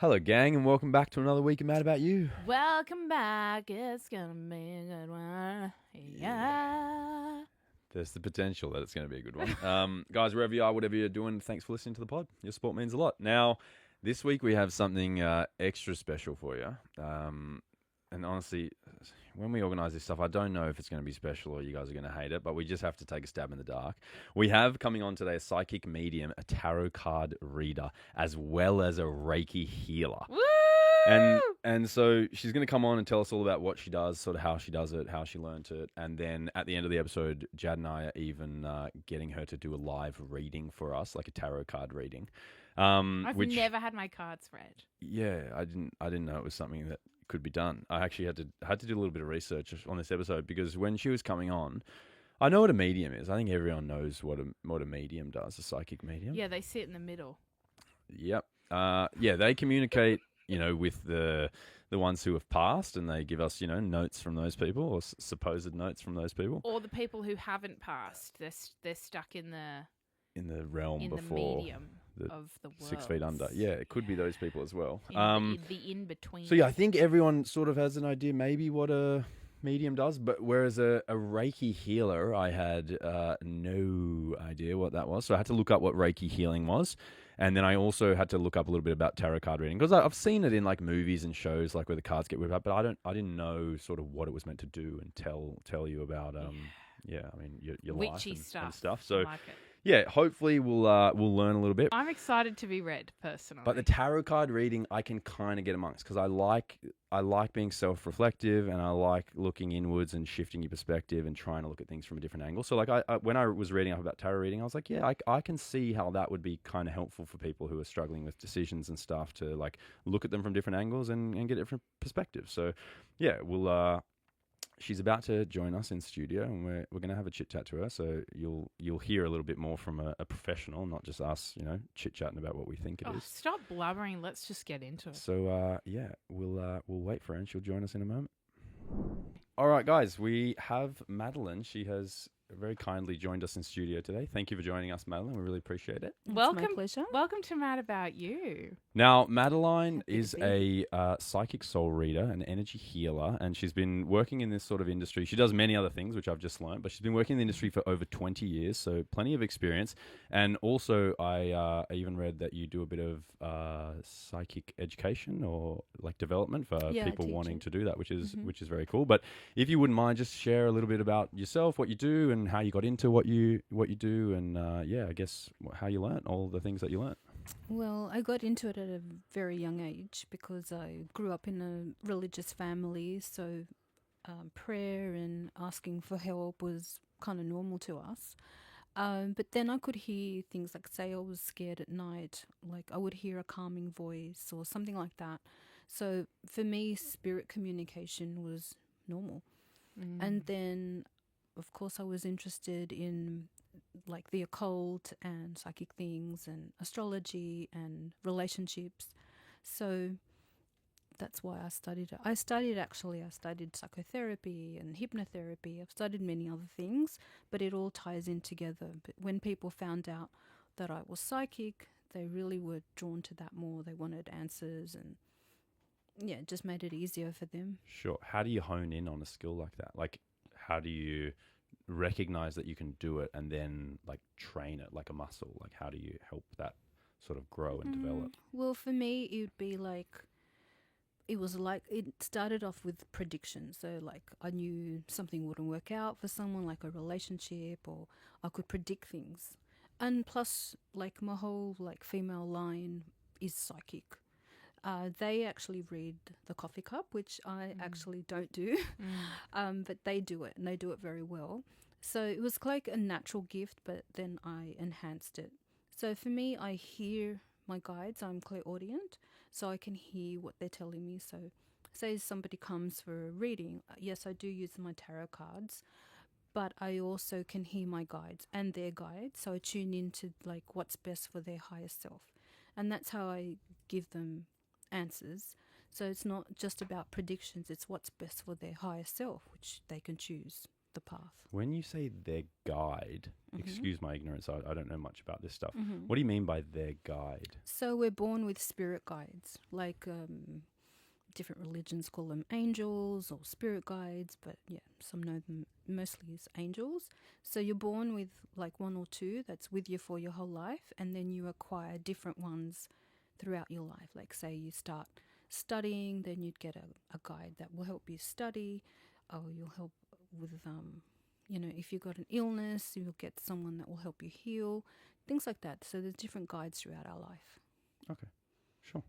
Hello, gang, and welcome back to another week of Mad About You. Welcome back. It's gonna be a good one. Yeah. There's the potential that it's going to be a good one. Guys, wherever you are, whatever you're doing, thanks for listening to the pod. Your support means a lot. Now, this week we have something extra special for you. And honestly, when we organise this stuff, I don't know if it's going to be special or you guys are going to hate it, but we just have to take a stab in the dark. We have coming on today a psychic medium, a tarot card reader, as well as a Reiki healer. Woo! And so she's going to come on and tell us all about what she does, sort of how she does it, how she learned it. And then at the end of the episode, Jad and I are even getting her to do a live reading for us, like a tarot card reading. I've never had my cards read. Yeah, I didn't know it was something that could be done. I actually had to do a little bit of research on this episode because when she was coming on, I know what a medium is. I think everyone knows what a medium does, a psychic medium. Yeah, they sit in the middle. Yep. Yeah, they communicate, with the ones who have passed, and they give us, notes from those people or supposed notes from those people. Or the people who haven't passed. They're stuck in the realm before the medium of the world. 6 feet under. Yeah, it could be those people as well. The in-between. So yeah, I think everyone sort of has an idea maybe what a medium does, but whereas a Reiki healer, I had no idea what that was. So I had to look up what Reiki healing was. And then I also had to look up a little bit about tarot card reading because I've seen it in like movies and shows, like where the cards get whipped up, but I didn't know sort of what it was meant to do and tell you about your life and stuff. So I like it. yeah, hopefully we'll learn a little bit. I'm excited to be read personally. But the tarot card reading, I can kind of get amongst because I like being self-reflective and I like looking inwards and shifting your perspective and trying to look at things from a different angle. So like when I was reading up about tarot reading, I was like, yeah, I can see how that would be kind of helpful for people who are struggling with decisions and stuff to like look at them from different angles and get different perspectives. So yeah, she's about to join us in studio, and we're going to have a chit chat to her. So you'll hear a little bit more from a professional, not just us, chit chatting about what we think it is. Stop blubbering. Let's just get into it. So we'll wait for her, and she'll join us in a moment. All right, guys, we have Madeleine. She has very kindly joined us in studio today. Thank you for joining us, Madeleine. We really appreciate it. Welcome, my pleasure. Welcome to Mad About You. Now, Madeleine is a psychic soul reader, an energy healer, and she's been working in this sort of industry. She does many other things, which I've just learned, but she's been working in the industry for over 20 years, so plenty of experience. And also, I even read that you do a bit of psychic education or like development for people wanting to do that, which is very cool. But if you wouldn't mind, just share a little bit about yourself, what you do, and how you got into what you do, and I guess how you learnt all the things that you learnt. Well, I got into it at a very young age because I grew up in a religious family, so prayer and asking for help was kind of normal to us. But then I could hear things like, say I was scared at night, like I would hear a calming voice or something like that. So for me, spirit communication was normal. And then, of course, I was interested in like the occult and psychic things and astrology and relationships. So that's why I studied it. I studied psychotherapy and hypnotherapy. I've studied many other things, but it all ties in together. But when people found out that I was psychic, they really were drawn to that more. They wanted answers, and yeah, it just made it easier for them. Sure. How do you hone in on a skill like that? Like, how do you recognize that you can do it and then like train it like a muscle? Like, how do you help that sort of grow and develop? Well, for me, it would be like, it started off with predictions. So like I knew something wouldn't work out for someone, like a relationship, or I could predict things. And plus, like my whole like female line is psychic. They actually read the coffee cup, which I actually don't do, but they do it, and they do it very well. So it was like a natural gift, but then I enhanced it. So for me, I hear my guides. I'm clairaudient, so I can hear what they're telling me. So say somebody comes for a reading, yes, I do use my tarot cards, but I also can hear my guides and their guides. So I tune into like what's best for their higher self. And that's how I give them answers. So it's not just about predictions, it's what's best for their higher self, which they can choose. the path. When you say their guide, Mhm. excuse my ignorance, I don't know much about this stuff. Mhm. What do you mean by their guide? So we're born with spirit guides, like different religions call them angels or spirit guides, but yeah, some know them mostly as angels. So you're born with like one or two that's with you for your whole life, and then you acquire different ones throughout your life. Like say you start studying, then you'd get a guide that will help you study, or you'll help with if you've got an illness, you'll get someone that will help you heal, things like that. So there's different guides throughout our life. Okay, sure.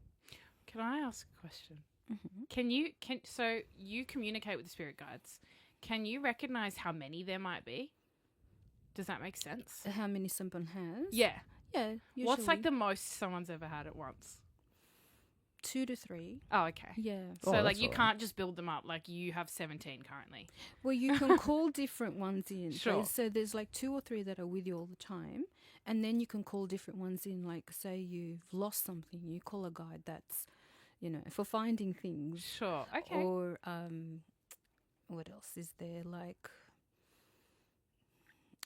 Can I ask a question? Mm-hmm. So you communicate with the spirit guides. Can you recognize how many there might be? Does that make sense? How many someone has? Yeah. Yeah. Usually What's like the most someone's ever had at once? 2 to 3. Oh, okay. Yeah. So Oh, like that's you all right. can't just build them up. Like you have 17 currently. Well, you can call different ones in. Sure. So there's like 2 or 3 that are with you all the time, and then you can call different ones in. Like say you've lost something, you call a guide that's, for finding things. Sure. Okay. Or what else is there? Like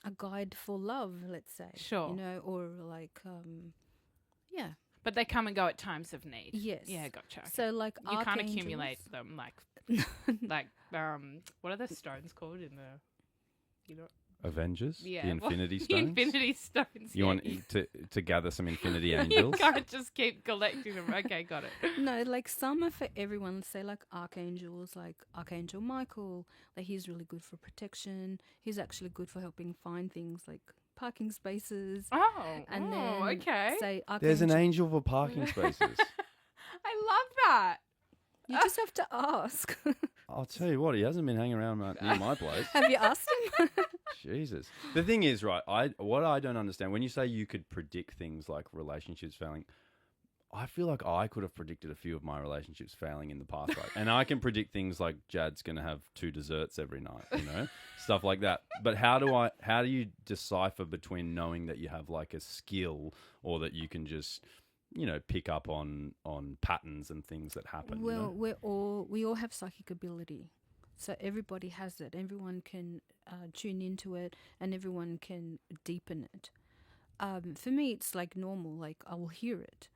a guide for love, let's say. Sure. Or like yeah. But they come and go at times of need. Yes. Yeah, gotcha. Okay. So like you can't archangels- accumulate them like what are the stones called in the Avengers? Yeah, The well, Infinity the Stones? Infinity Stones. You yeah. want to gather some Infinity You Angels? can't just keep collecting them. Okay, got it. No, like some are for everyone. Say like archangels, like Archangel Michael. Like he's really good for protection. He's actually good for helping find things like parking spaces. Oh, And then okay. say There's an Archangel. angel for parking spaces. I love that. You just have to ask. I'll tell you what, he hasn't been hanging around near my place. Have you asked him? Jesus. The thing is, right, what I don't understand, when you say you could predict things like relationships failing, I feel like I could have predicted a few of my relationships failing in the past. Right? And I can predict things like Jad's going to have 2 desserts every night, stuff like that. But how do you decipher between knowing that you have like a skill or that you can just, pick up on patterns and things that happen? Well, we all have psychic ability. So everybody has it. Everyone can tune into it, and everyone can deepen it. For me, it's like normal. Like I will hear it.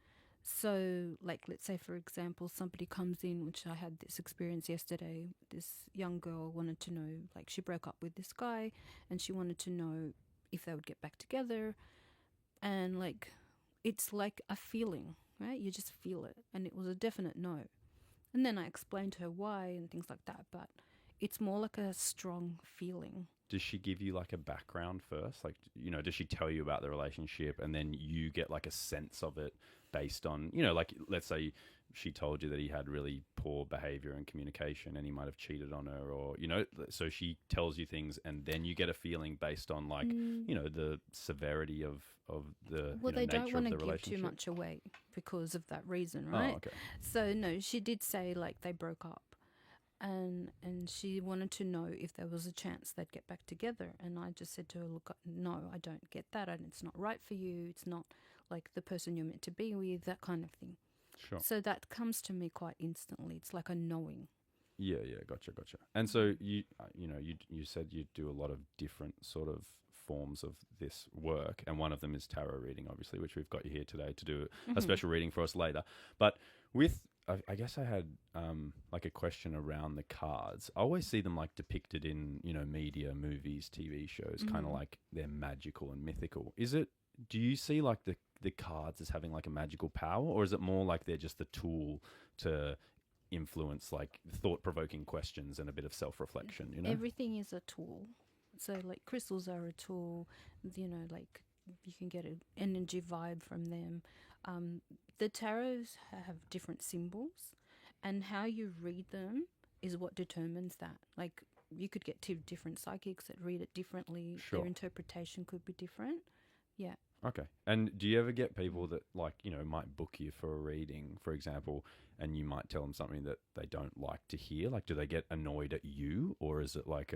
So, like, let's say, for example, somebody comes in, which I had this experience yesterday. This young girl wanted to know, like, she broke up with this guy, and she wanted to know if they would get back together. And, like, it's like a feeling, right? You just feel it. And it was a definite no. And then I explained to her why and things like that. But it's more like a strong feeling. Does she give you like a background first? Like, does she tell you about the relationship and then you get like a sense of it based on, like let's say she told you that he had really poor behavior and communication and he might have cheated on her or, so she tells you things and then you get a feeling based on like, the severity of the Well, they nature don't want of to the give relationship. too much away because of that reason, right? Oh, okay. So, no, she did say like they broke up. And she wanted to know if there was a chance they'd get back together. And I just said to her, look, no, I don't get that. And it's not right for you. It's not like the person you're meant to be with, that kind of thing. Sure. So that comes to me quite instantly. It's like a knowing. Yeah, gotcha. And so you said you do a lot of different sort of forms of this work, and one of them is tarot reading, obviously, which we've got you here today to do a special reading for us later. But I guess I had like a question around the cards. I always see them like depicted in media, movies, TV shows, kind of like they're magical and mythical. Do you see like the cards as having like a magical power, or is it more like they're just a tool to influence like thought-provoking questions and a bit of self-reflection? Everything is a tool. So like crystals are a tool, like you can get an energy vibe from them. The tarots have different symbols, and how you read them is what determines that. Like you could get 2 different psychics that read it differently. Sure. Their interpretation could be different. Yeah. Okay. And do you ever get people that like, might book you for a reading, for example, and you might tell them something that they don't like to hear? Like, do they get annoyed at you, or is it like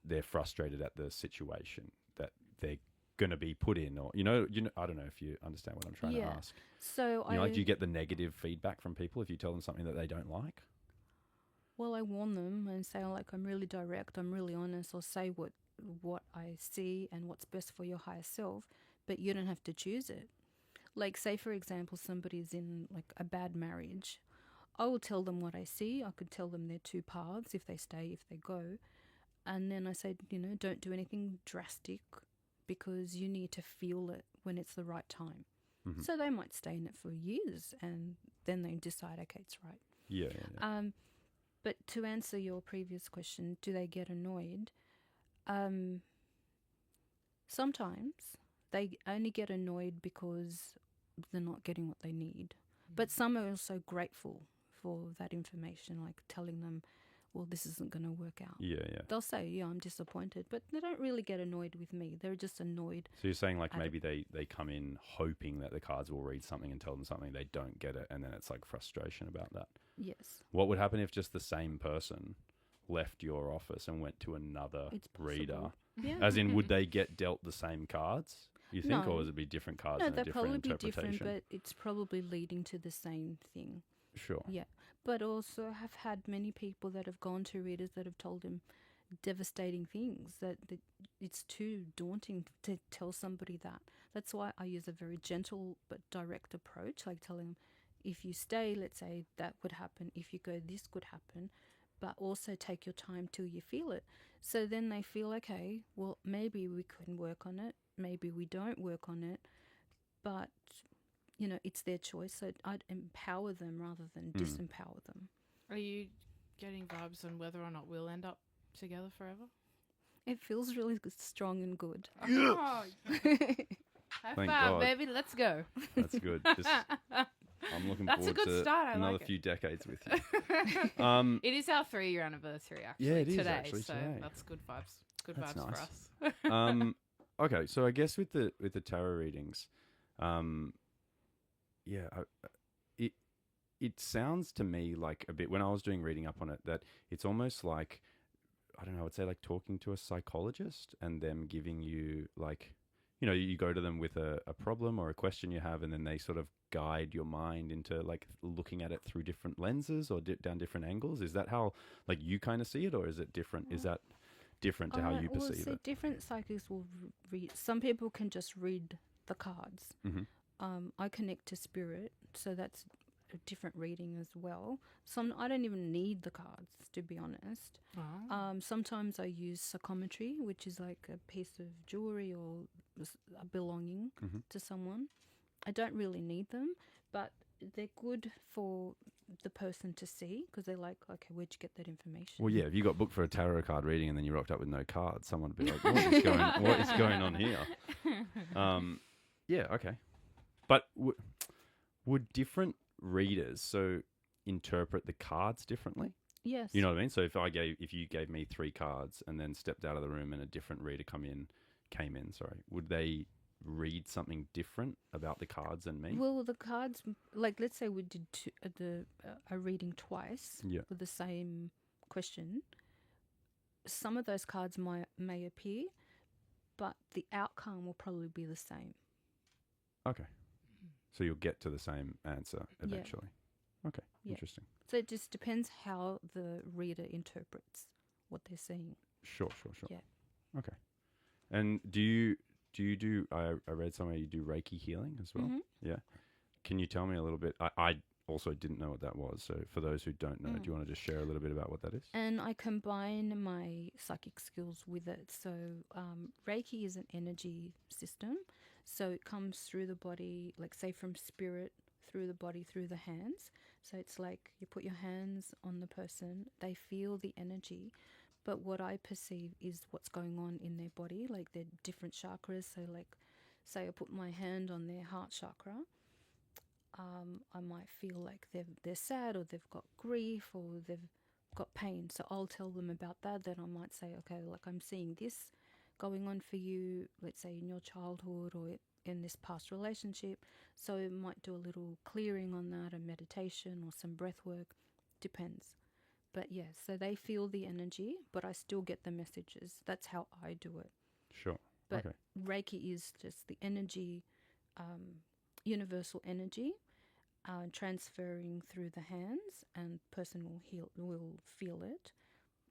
they're frustrated at the situation that they're going to be put in, or I don't know if you understand what I'm trying to ask. So like, do you get the negative feedback from people if you tell them something that they don't like? Well, I warn them and say, like, I'm really direct, I'm really honest, or say what I see and what's best for your higher self, but you don't have to choose it. Like, say, for example, somebody's in, like, a bad marriage. I will tell them what I see. I could tell them their two paths, if they stay, if they go. And then I say, don't do anything drastic because you need to feel it when it's the right time. Mhm. So they might stay in it for years and then they decide, okay, it's right. Yeah. But to answer your previous question, do they get annoyed? Sometimes they only get annoyed because they're not getting what they need. But some are also grateful for that information, like telling them, well, this isn't going to work out. Yeah. They'll say, yeah, I'm disappointed, but they don't really get annoyed with me. They're just annoyed. So you're saying like maybe they come in hoping that the cards will read something and tell them something, they don't get it, and then it's like frustration about that. Yes. What would happen if just the same person left your office and went to another It's reader? possible. Yeah. As in, would they get dealt the same cards, you think, No. or would it be different cards No, and a they'll different probably be interpretation? different, but it's probably leading to the same thing. Sure. Yeah. But also have had many people that have gone to readers that have told them devastating things, that it's too daunting to tell somebody that. That's why I use a very gentle but direct approach, like telling them, if you stay, let's say, that would happen. If you go, this could happen. But also take your time till you feel it. So then they feel, okay, well, maybe we can work on it. Maybe we don't work on it. But, it's their choice. So I'd empower them rather than disempower them. Are you getting vibes on whether or not we'll end up together forever? It feels really strong and good. Oh, high Thank five, God. baby. Let's go. That's good. I'm looking That's a forward good to start. I another like it. few decades with you. It is our 3-year anniversary, actually. Yeah, it is today, actually so today. that's good vibes. Good That's vibes nice. for us. Okay, so I guess with the tarot readings, it sounds to me like a bit, when I was doing reading up on it, that it's almost like, I don't know, I would say like talking to a psychologist and them giving you like, you go to them with a problem or a question you have, and then they sort of guide your mind into like looking at it through different lenses or down different angles. Is that how like you kind of see it, or is it different? Is that different to how you perceive it? Different psychics will read. Some people can just read the cards. Mm-hmm. I connect to spirit, so that's a different reading as well. I don't even need the cards, to be honest. Sometimes I use psychometry, which is like a piece of jewelry or a belonging to someone. I don't really need them, but they're good for the person to see, because they're like, okay, where'd you get that information? Well, yeah, if you got booked for a tarot card reading and then you rocked up with no cards, someone would be like, what is going on here? Yeah, okay. But would different readers interpret the cards differently? Yes. You know what I mean? So if you gave me 3 cards and then stepped out of the room and a different reader came in, would they read something different about the cards than me? Well, the cards, like let's say we did a reading twice with the same question. Some of those cards may appear, but the outcome will probably be the same. Okay. So you'll get to the same answer eventually. Yeah. Okay. Yeah. Interesting. So it just depends how the reader interprets what they're seeing. Sure. Yeah. Okay. And do you do, I read somewhere you do Reiki healing as well? Mm-hmm. Yeah. Can you tell me a little bit? I also didn't know what that was. So for those who don't know, do you want to just share a little bit about what that is? And I combine my psychic skills with it. So Reiki is an energy system. So it comes through the body, like say from spirit, through the body, through the hands. So it's like you put your hands on the person, they feel the energy. But what I perceive is what's going on in their body, like their different chakras. So like, say I put my hand on their heart chakra, I might feel like they're sad, or they've got grief, or they've got pain. So I'll tell them about that. Then I might say, okay, like I'm seeing this going on for you, let's say in your childhood or in this past relationship. So I might do a little clearing on that, a meditation or some breath work, depends. But yeah, so they feel the energy, but I still get the messages. That's how I do it. Sure. But okay. Reiki is just the energy, universal energy. transferring through the hands, and person will feel it.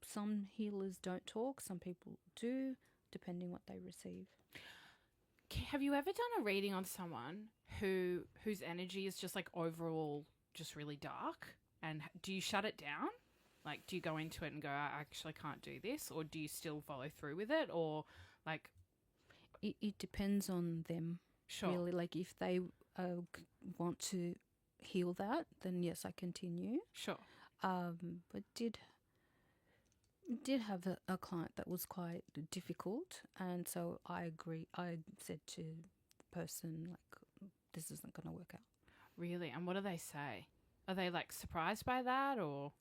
Some healers don't talk, some people do, depending what they receive. Have you ever done a reading on someone whose energy is just like overall just really dark? And do you shut it down? Like, do you go into it and go, I actually can't do this? Or do you still follow through with it? Or like... It depends on them. Sure. Really, like if they want to heal that, then yes, I continue. Sure. But did have a client that was quite difficult, and so I agree. I said to the person, like, this isn't going to work out. Really? And what do they say? Are they like surprised by that, or?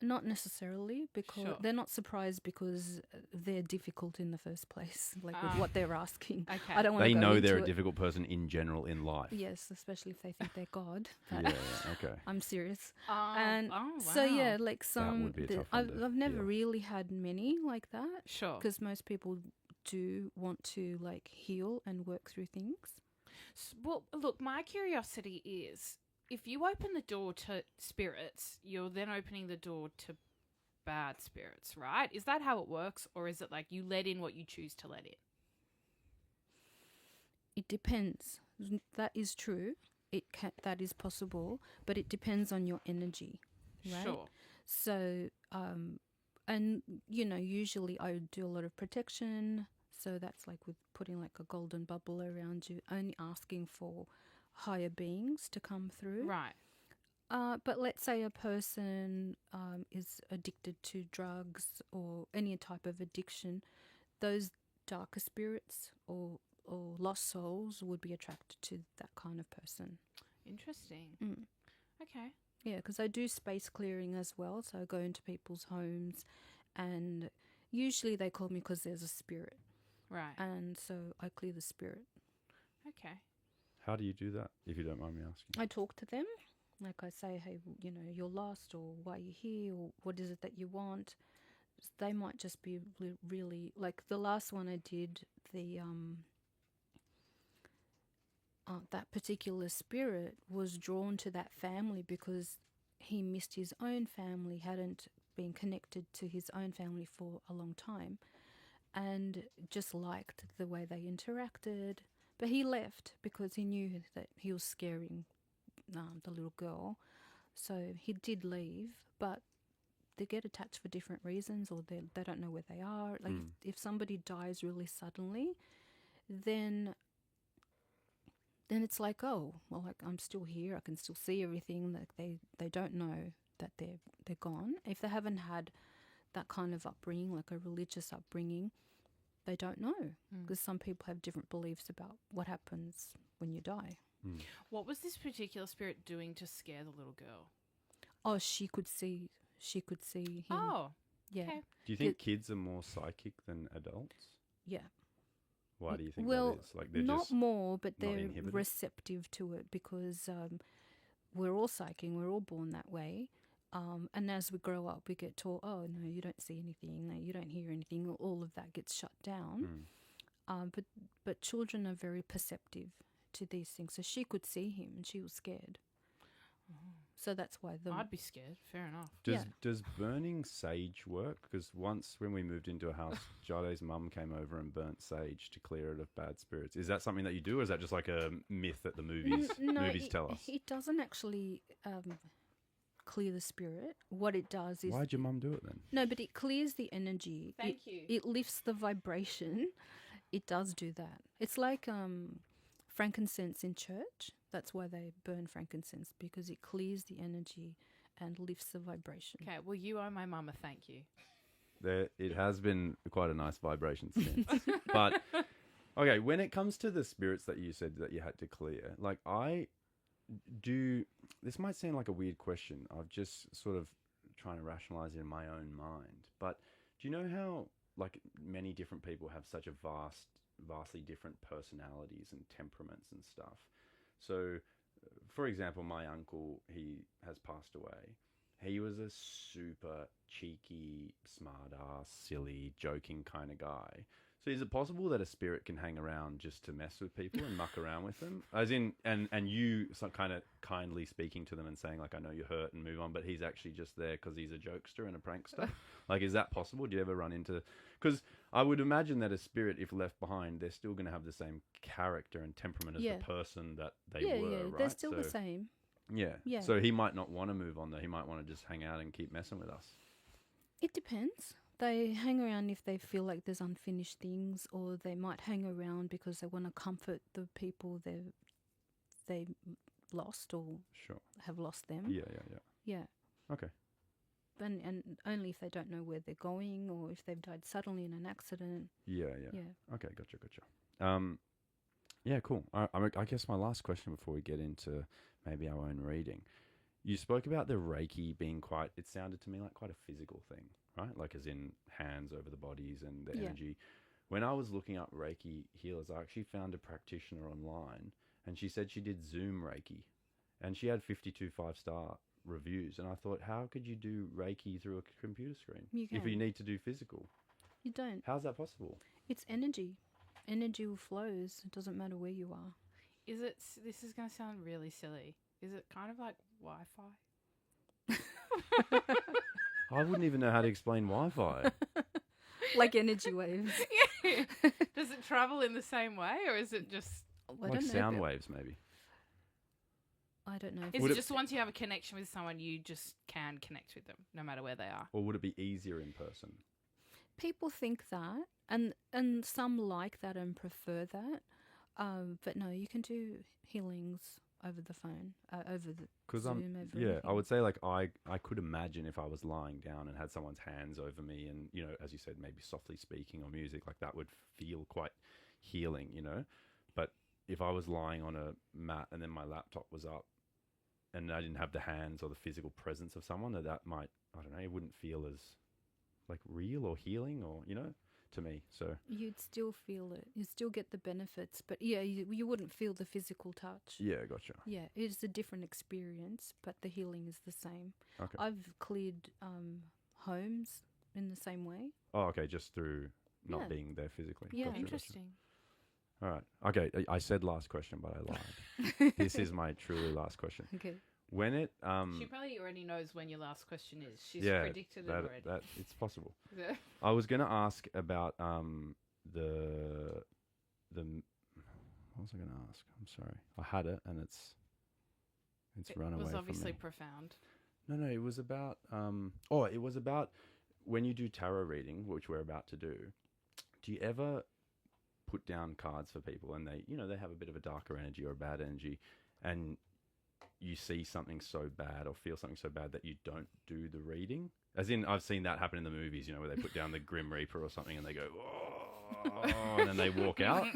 Not necessarily, because Sure. they're not surprised because they're difficult in the first place, like with what they're asking. Okay. I don't want They to go know into they're a it. difficult person in general in life. Yes, especially if they think they're God. But Yeah, okay. I'm serious. Wow. So yeah, like some, would be a tough one to I've never heal. really had many like that, Sure. because most people do want to like heal and work through things. Well, look, my curiosity is, if you open the door to spirits, you're then opening the door to bad spirits, right? Is that how it works, or is it like you let in what you choose to let in? It depends. That is true. That is possible, but it depends on your energy, right? Sure. So, and usually I do a lot of protection. So that's like with putting like a golden bubble around you, only asking for higher beings to come through. Right. But let's say a person is addicted to drugs or any type of addiction, those darker spirits or lost souls would be attracted to that kind of person. Interesting. Mm. Okay. Yeah, because I do space clearing as well. So I go into people's homes, and usually they call me because there's a spirit. Right. And so I clear the spirit. Okay. How do you do that, if you don't mind me asking? I talk to them. Like I say, hey, you're lost, or why you're here, or what is it that you want. They might just be really, like the last one I did, that particular spirit was drawn to that family because he missed his own family, hadn't been connected to his own family for a long time, and just liked the way they interacted. But he left because he knew that he was scaring the little girl. So he did leave, but they get attached for different reasons, or they don't know where they are. Like if somebody dies really suddenly, then it's like, oh, well, like I'm still here. I can still see everything. Like they don't know that they're gone. If they haven't had that kind of upbringing, like a religious upbringing, they don't know, because some people have different beliefs about what happens when you die. What was this particular spirit doing to scare the little girl? Oh, she could see him. Oh, yeah. okay. Do you think kids are more psychic than adults? Yeah. Why do you think Well, that is? Like they're not just more, but not they're inhibited? receptive to it, because we're all psychic. We're all born that way. And as we grow up, we get taught, oh, no, you don't see anything. No, you don't hear anything. All of that gets shut down. But children are very perceptive to these things. So she could see him and she was scared. So that's why I'd be scared. Fair enough. Does burning sage work? Because once when we moved into a house, Jade's mum came over and burnt sage to clear it of bad spirits. Is that something that you do, or is that just like a myth that the movies tell us? It doesn't actually clear the spirit. What it does is... Why'd your mum do it then? No, but it clears the energy. Thank you. It lifts the vibration. It does do that. It's like frankincense in church. That's why they burn frankincense, because it clears the energy and lifts the vibration. Okay, well, you owe my mum a thank you. It has been quite a nice vibration since. But, okay, when it comes to the spirits that you said that you had to clear, like this might seem like a weird question. I've just sort of trying to rationalize it in my own mind. But do you know how, like, many different people have such a vastly different personalities and temperaments and stuff? So, for example, my uncle, he has passed away. He was a super cheeky, smart-ass, silly, joking kind of guy. So is it possible that a spirit can hang around just to mess with people and muck around with them? As in, and you kind of kindly speaking to them and saying, like, I know you're hurt and move on, but he's actually just there because he's a jokester and a prankster? Like, is that possible? Do you ever run into... Because I would imagine that a spirit, if left behind, they're still going to have the same character and temperament as the person that they were, right? They're still the same. Yeah. Yeah. So he might not want to move on, though. He might want to just hang out and keep messing with us. It depends. They hang around if they feel like there's unfinished things, or they might hang around because they want to comfort the people they lost or have lost them. Yeah. Okay. And only if they don't know where they're going, or if they've died suddenly in an accident. Yeah. Okay, gotcha. Yeah, cool. I guess my last question before we get into maybe our own reading. You spoke about the Reiki being quite, it sounded to me like quite a physical thing, right? Like as in hands over the bodies and the energy. When I was looking up Reiki healers, I actually found a practitioner online, and she said she did Zoom Reiki, and she had 52 5-star reviews. And I thought, how could you do Reiki through a computer screen if you need to do physical? You don't. How's that possible? It's energy. Energy flows. It doesn't matter where you are. This is going to sound really silly. Is it kind of like Wi-Fi? I wouldn't even know how to explain Wi-Fi. Like energy waves. Yeah. Does it travel in the same way, or is it just... like sound waves, maybe? I don't know. Is it just once you have a connection with someone, you just can connect with them, no matter where they are? Or would it be easier in person? People think that, and some like that and prefer that. But no, you can do healings over the phone, over the Zoom. I would say, like, I could imagine if I was lying down and had someone's hands over me and, you know, as you said, maybe softly speaking or music, like that would feel quite healing, you know. But if I was lying on a mat and then my laptop was up and I didn't have the hands or the physical presence of someone, that might, I don't know, it wouldn't feel as, like, real or healing or, you know, to me. So you'd still feel it. You'd still get the benefits. But yeah, you wouldn't feel the physical touch. Yeah, gotcha. Yeah, it's a different experience, but the healing is the same. Okay. I've cleared homes in the same way. Oh, okay, just through not being there physically. Yeah, gotcha, interesting. Gotcha. All right. Okay, I said last question, but I lied. This is my truly last question. Okay. When it she probably already knows when your last question is. She's predicted it already. That it's possible. I was going to ask about the what was I going to ask? I'm sorry. I had it and it's run away from me. It was obviously profound. No, it was about it was about when you do tarot reading, which we're about to do. Do you ever put down cards for people and they have a bit of a darker energy or a bad energy, and you see something so bad or feel something so bad that you don't do the reading? As in, I've seen that happen in the movies, you know, where they put down the Grim Reaper or something and they go, oh, and then they walk out.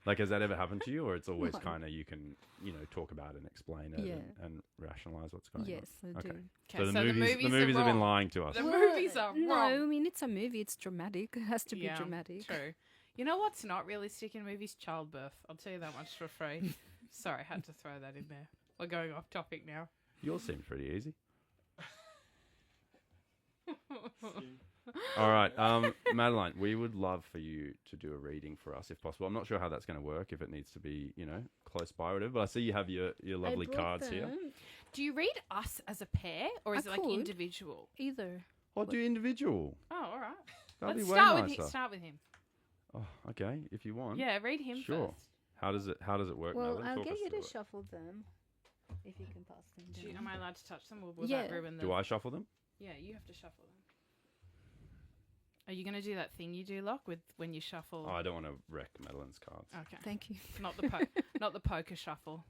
Like, has that ever happened to you? Or it's always kind of, you can, you know, talk about it and explain it and rationalize what's going on? Yes, I do. So the movies have been lying to us. The movies are wrong. No, I mean, it's a movie. It's dramatic. It has to be dramatic. True. You know what's not realistic in movies? Childbirth. I'll tell you that much for free. Sorry, I had to throw that in there. We're going off topic now. Yours seems pretty easy. All right, Madeleine, we would love for you to do a reading for us if possible. I'm not sure how that's going to work, if it needs to be, you know, close by or whatever, but I see you have your lovely cards here. Do you read us as a pair, or is it like individual? Either. I'll do individual. Oh, all right. That'd Let's be way nicer. start with him. Oh, okay, if you want. Yeah, read him sure. first. How does it work, Well, Madeleine? I'll Talk get us you through to it. shuffle them, if you can pass them down. Am I allowed to touch them, or will that ruin them? Do I shuffle them? Yeah, you have to shuffle them. Are you going to do that thing you do, Locke, with when you shuffle? Oh, I don't want to wreck Madeleine's cards. Okay. Thank you. Not the poker shuffle.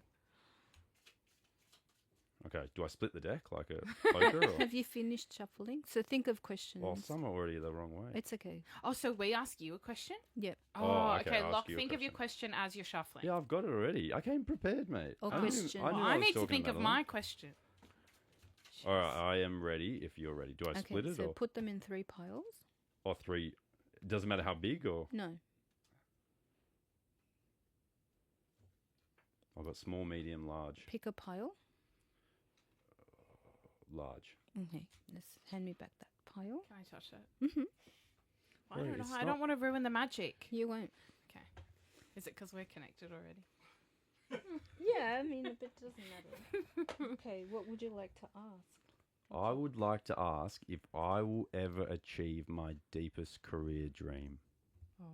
Okay, do I split the deck like a poker? Or? Have you finished shuffling? So think of questions. Well, some are already the wrong way. It's okay. Oh, so we ask you a question? Yep. Oh, okay. I'll Locke, ask you a think of your question. question as you're shuffling. Yeah, I've got it already. I came prepared, mate. Or I question. knew I was need to talking think to of Madeleine. my question. All right, I am ready if you're ready. Do I split it so or put them in 3 piles. or 3? Doesn't matter how big or... No. I've got small, medium, large. Pick a pile. Large. Okay. Just hand me back that pile. Can I touch that? Mm-hmm. I don't know. It's I not- don't want to ruin the magic. You won't. Is it because we're connected already? Yeah, I mean, it doesn't matter. Okay, what would you like to ask? I would like to ask if I will ever achieve my deepest career dream. Oh.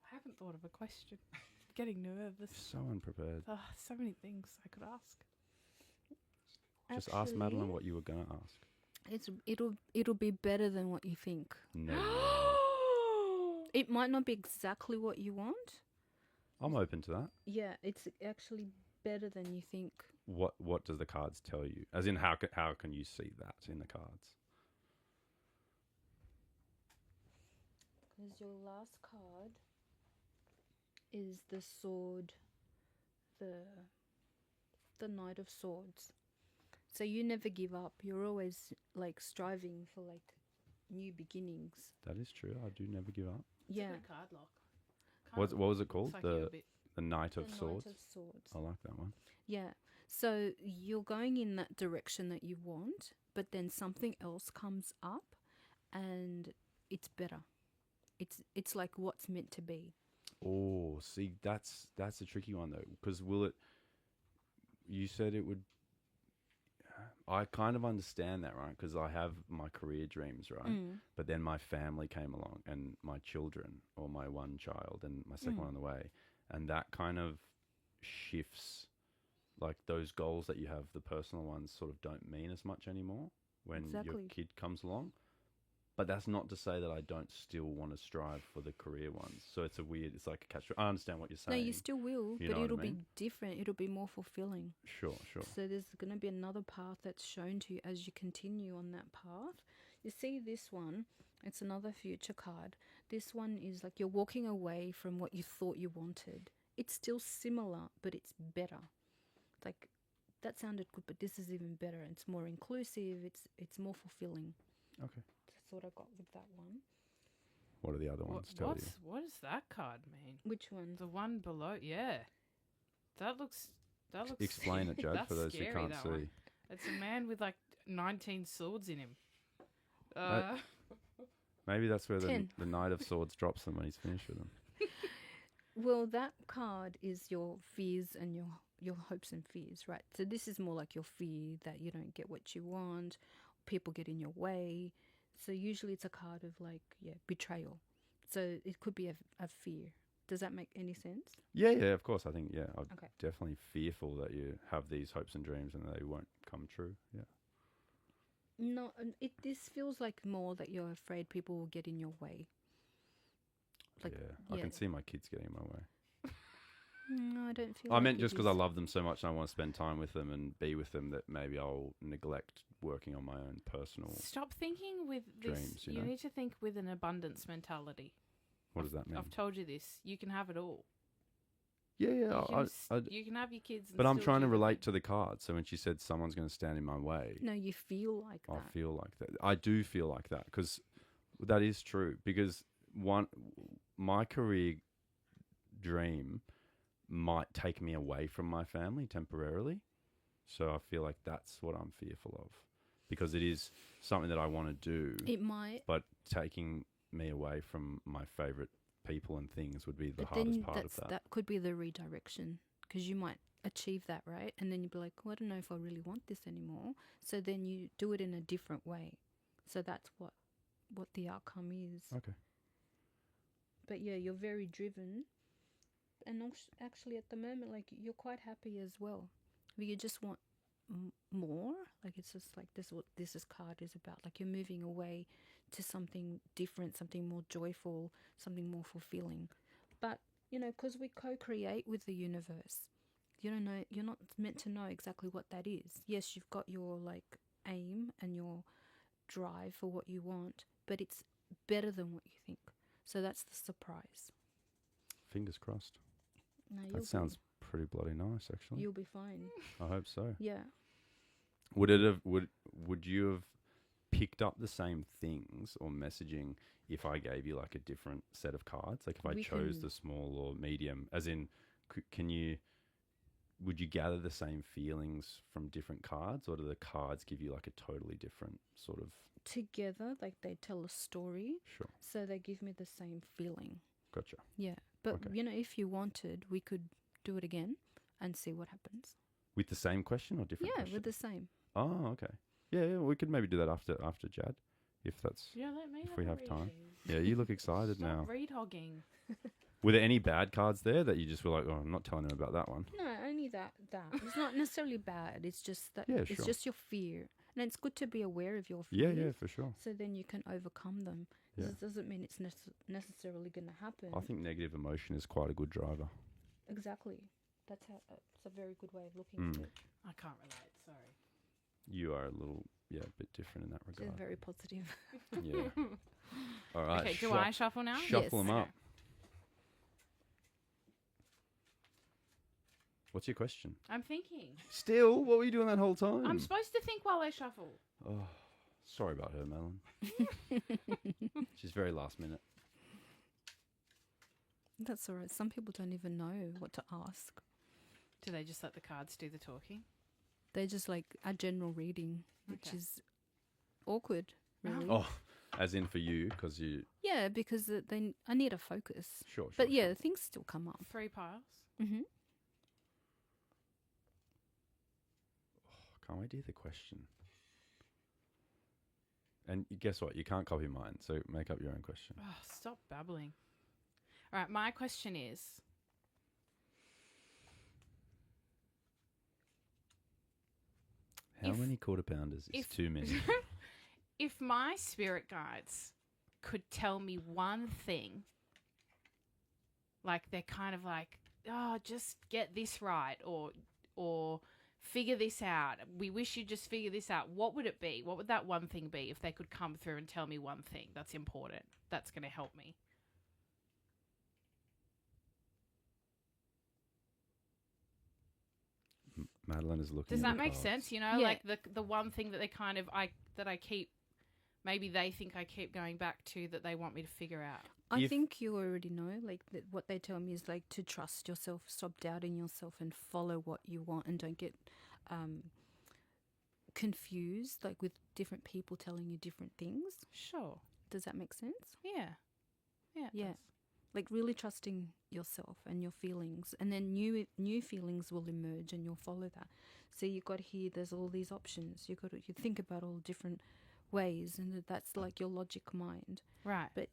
I haven't thought of a question. I'm getting nervous. So unprepared. Oh, so many things I could ask. Just ask Madeleine what you were going to ask. It'll be better than what you think. No. It might not be exactly what you want. I'm open to that. Yeah, it's actually better than you think. What does the cards tell you? As in, how can you see that in the cards? Because your last card is the sword, the Knight of Swords. So you never give up. You're always like striving for like new beginnings. That is true. I do never give up. It's Yeah. a good card lock. What was it called? Looks like you're a bit- The Knight of The Swords. Knight of Swords. I like that one. Yeah. So you're going in that direction that you want, but then something else comes up and it's better. It's like what's meant to be. Oh, see, that's a tricky one though, because will it? You said it would. I kind of understand that, right? Because I have my career dreams, right? But then my family came along, and my children, or my one child, and my second one on the way, and that kind of shifts. Like those goals that you have, the personal ones, sort of don't mean as much anymore when your Exactly. kid comes along. But that's not to say that I don't still want to strive for the career ones. So it's like a catch. I understand what you're No, saying. you still will, You but know what I it'll be mean? different. It'll be more fulfilling. Sure. So there's going to be another path that's shown to you as you continue on that path. You see this one, it's another future card. This one is like you're walking away from what you thought you wanted. It's still similar, but it's better. It's like that sounded good, but this is even better. It's more inclusive. It's more fulfilling. Okay. That's what I got with that one. What are the other ones tell you? What does that card mean? Which one? The one below, yeah. That looks. Explain it, Jade, for That's those who scary, can't that see. one. It's a man with like 19 swords in him. Maybe that's where the 10. Knight of Swords drops them when he's finished with them. Well, that card is your fears and your hopes and fears, right? So this is more like your fear that you don't get what you want, people get in your way. So usually it's a card of like, betrayal. So it could be a fear. Does that make any sense? Yeah, of course. I think, I'm Okay. definitely fearful that you have these hopes and dreams and they won't come true. Yeah. No, this feels like more that you're afraid people will get in your way. Like, I can see my kids getting in my way. No, I don't feel. I like meant it just because I is. love them so much and I want to spend time with them and be with them that maybe I'll neglect working on my own personal. Stop thinking with this. Dreams, you You know? need to think with an abundance mentality. What does that mean? I've told you this. You can have it all. Yeah. You can have your kids. And But I'm still trying to do the relate thing. to the card. So when she said someone's going to stand in my way, No, you feel like I that. feel like that. I do feel like that because that is true. Because my career dream might take me away from my family temporarily. So I feel like that's what I'm fearful of because it is something that I want to do, It might. but taking me away from my favorite people and things would be the But hardest then part of that. that could be the redirection because you might achieve that, right? And then you'd be like, well, I don't know if I really want this anymore. So then you do it in a different way. So that's what the outcome is. Okay. But yeah, you're very driven. And actually at the moment, like you're quite happy as well. But you just want more. Like it's just like this is what this card is about. Like you're moving away to something different, something more joyful, something more fulfilling. But, because we co-create with the universe, you don't know, you're not meant to know exactly what that is. Yes, you've got your like aim and your drive for what you want, but it's better than what you think. So that's the surprise. Fingers crossed. No, That sounds pretty bloody nice, actually. You'll be fine. I hope so. Yeah. Would you have picked up the same things or messaging if I gave you like a different set of cards? Like if I chose the small or medium, as in, can you would you gather the same feelings from different cards, or do the cards give you like a totally different sort of? Together, like they tell a story, Sure. so they give me the same feeling. Gotcha. Yeah, but Okay. you know, if you wanted, we could do it again and see what happens. With the same question or different? Yeah, question? with the same. Oh, okay. Yeah, we could maybe do that after Jad, if that's. Yeah, let me If have we a have read. time. Yeah, you look excited Stop now. read hogging. Were there any bad cards there that you just were like, oh, I'm not telling him about that one? No, only that. It's not necessarily bad. It's just that. Yeah, It's sure. just your fear, and it's good to be aware of your Yeah, fears. yeah, for sure. So then you can overcome them. 'Cause Yeah. it doesn't mean it's necessarily going to happen. I think negative emotion is quite a good driver. Exactly. That's how. It's a very good way of looking Mm. at it. I can't relate. Sorry. You are a little, a bit different in that It's regard. very positive. Yeah. All right. Okay, do I shuffle now? Shuffle Yes. them up. Okay. What's your question? I'm thinking. Still, what were you doing that whole time? I'm supposed to think while I shuffle. Oh, sorry about her, Madeleine. She's very last minute. That's all right. Some people don't even know what to ask. Do they just let the cards do the talking? They just like a general reading, which Okay. is awkward, really. Oh, as in for you, because you. Yeah, because I need a focus. Sure. But yeah, things still come up. 3 piles. Mm-hmm. Can't wait to hear the question. And guess what? You can't copy mine, so make up your own question. Oh, stop babbling. All right, my question is, How If- many quarter pounders is if- too many? if my spirit guides could tell me one thing, like they're kind of like, oh, just get this right, or figure this out. We wish you'd just figure this out. What would it be? What would that one thing be if they could come through and tell me one thing that's important, that's going to help me? Madeleine is looking. Does at that the make cards. sense? You know, Yeah. like the one thing that they kind of I keep, maybe they think I keep going back to, that they want me to figure out. I If- think you already know, like, that what they tell me is, like, to trust yourself, stop doubting yourself and follow what you want, and don't get confused, like, with different people telling you different things. Sure. Does that make sense? Yeah. Yeah. it Yeah. does. Like, really trusting yourself and your feelings, and then new feelings will emerge and you'll follow that. So you got here, there's all these options. You think about all different ways, and that's like your logic mind. Right. But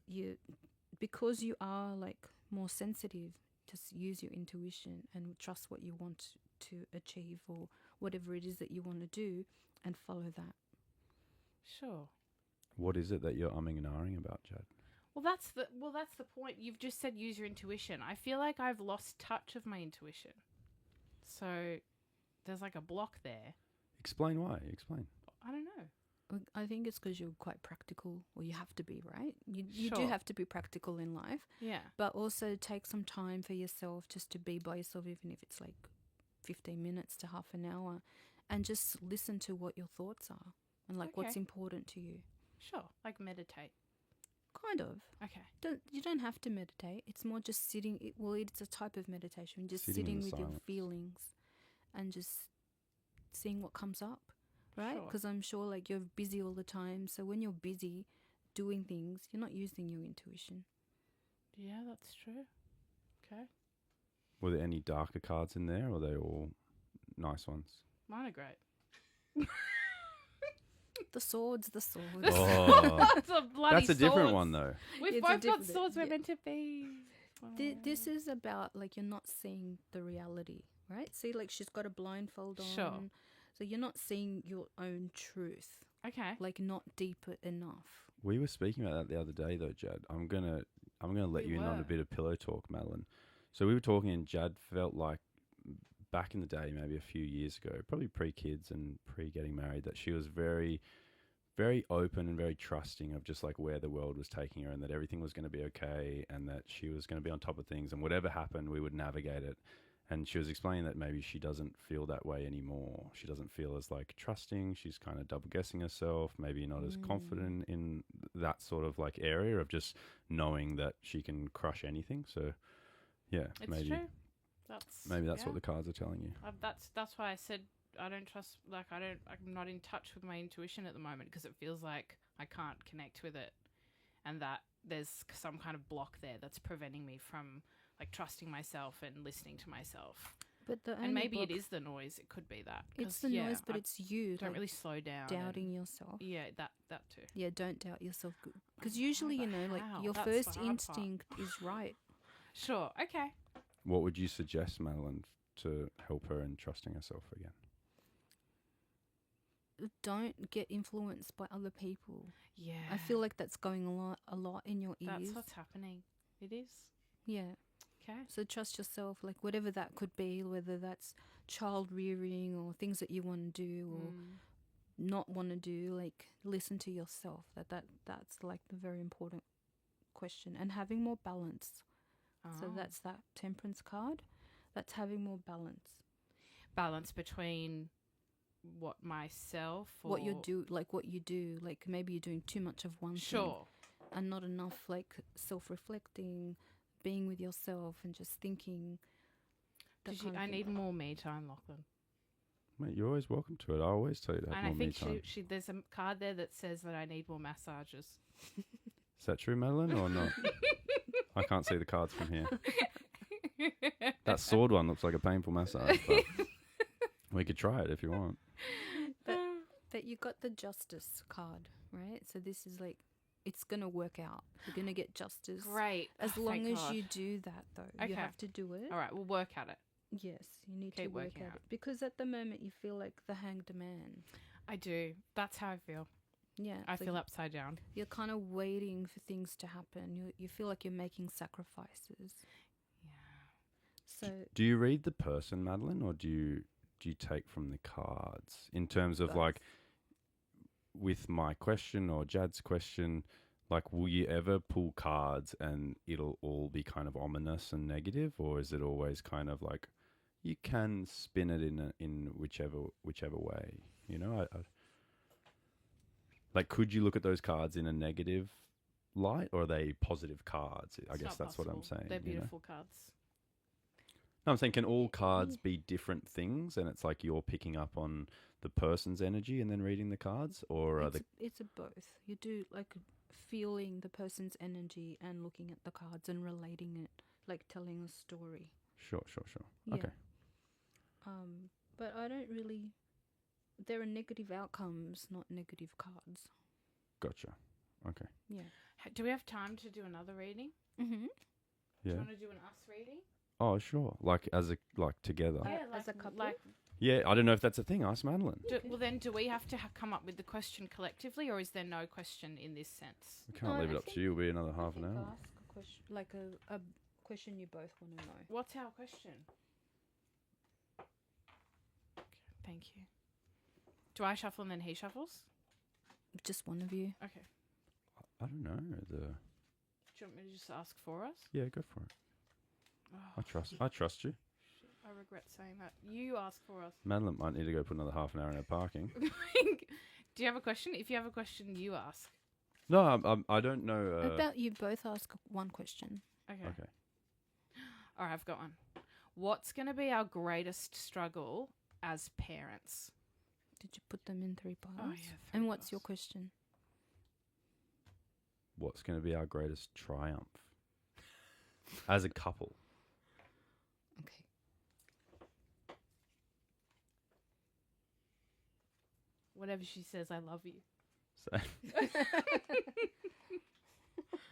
because you are like more sensitive, just use your intuition and trust what you want to achieve, or whatever it is that you want to do, and follow that. Sure. What is it that you're umming and ahhing about, Jad? Well, that's the point. You've just said use your intuition. I feel like I've lost touch of my intuition. So there's like a block there. Explain why. Explain. I don't know. I think it's because you're quite practical, or you have to be, right? You do Sure. have to be practical in life, Yeah. but also take some time for yourself, just to be by yourself, even if it's like 15 minutes to half an hour, and just listen to what your thoughts are and like what's Okay. important to you. Sure. Like meditate. Kind of. Okay. You don't have to meditate. It's more just sitting. It's a type of meditation. Just Sitting in sitting the with your silence. feelings and just seeing what comes up, right? Sure. Because I'm sure like you're busy all the time. So when you're busy doing things, you're not using your intuition. Yeah, that's true. Okay. Were there any darker cards in there, or are they all nice ones? Mine are great. The swords. Oh, That's a bloody that's a different swords. one though. We've It's a both got different- swords we're yeah. meant to be. This is about like you're not seeing the reality, right? See, like she's got a blindfold on. Sure. So you're not seeing your own truth, Okay. like not deep enough. We were speaking about that the other day, though, Jad. I'm gonna let We you in on were. a bit of pillow talk, Madeleine. So we were talking, and Jad felt like back in the day, maybe a few years ago, probably pre-kids and pre-getting married, that she was very, very open and very trusting of just like where the world was taking her, and that everything was going to be okay, and that she was going to be on top of things, and whatever happened, we would navigate it. And she was explaining that maybe she doesn't feel that way anymore. She doesn't feel as like trusting. She's kind of double guessing herself, maybe not as confident in that sort of like area of just knowing that she can crush anything. So yeah, It's maybe. true. Maybe that's what the cards are telling you. That's why I said I don't trust. Like I'm not in touch with my intuition at the moment because it feels like I can't connect with it, and that there's some kind of block there that's preventing me from like trusting myself and listening to myself. But and maybe it is the noise. It could be that. It's the noise, but it's you. Don't really slow down. Doubting yourself. Yeah, that too. Yeah, don't doubt yourself. Because usually, like your first instinct is right. Sure. Okay. What would you suggest, Madeleine, to help her in trusting herself again? Don't get influenced by other people. Yeah. I feel like that's going a lot in your ears. That's what's happening. It is. Yeah. Okay. So trust yourself, like whatever that could be, whether that's child rearing or things that you want to do or not want to do, like listen to yourself. That's like the very important question. And having more balance. So that's that temperance card. That's having more balance. Balance between what myself or what you do, like maybe you're doing too much of one thing and not enough like self-reflecting, being with yourself and just thinking. I need more me time, Lachlan. Mate, you're always welcome to it. I always tell you to have more me time. And I think there's a card there that says that I need more massages. Is that true, Madeleine, or not? I can't see the cards from here. That sword one looks like a painful massage, but we could try it if you want. But you got the justice card, right? So this is like, it's going to work out. You're going to get justice. Great. As long as you do that, though. Okay. You have to do it. All right, we'll work at it. Yes, you need to work at it. Because at the moment you feel like the hanged man. I do. That's how I feel. Yeah. I feel upside down. You're kind of waiting for things to happen. You feel like you're making sacrifices. Yeah. So do you read the person, Madeleine, or do you take from the cards in terms of like with my question or Jad's question, like will you ever pull cards and it'll all be kind of ominous and negative, or is it always kind of like you can spin it in whichever way, you know? Like, could you look at those cards in a negative light, or are they positive cards? I guess that's what I'm saying. They're beautiful cards. No, I'm saying, can all cards be different things, and it's like you're picking up on the person's energy and then reading the cards, or are it's a both. You do like feeling the person's energy and looking at the cards and relating it, like telling a story. Sure. Yeah. Okay. But I don't really. There are negative outcomes, not negative cards. Gotcha. Okay. Yeah. Do we have time to do another reading? Mm-hmm. Do Yeah. you want to do an us reading? Oh, sure. Like together. Yeah, as a couple. Yeah, I don't know if that's a thing. Ask Madeleine. Well, then, do we have to come up with the question collectively, or is there no question in this sense? We can't leave it up to you. It'll be another half an hour. Ask a question, like a question you both want to know. What's our question? Okay, thank you. Do I shuffle and then he shuffles? Just one of you. Okay. I don't know. Do you want me to just ask for us? Yeah, go for it. Oh, I trust you. Shit, I regret saying that. You ask for us. Madeleine might need to go put another half an hour in her parking. Do you have a question? If you have a question, you ask. No, I don't know. How about you both ask one question? Okay. Okay. All right, I've got one. What's going to be our greatest struggle as parents? Did you put them in 3 piles? Oh, yeah. And what's your question? What's going to be our greatest triumph as a couple? Okay. Whatever she says, I love you. So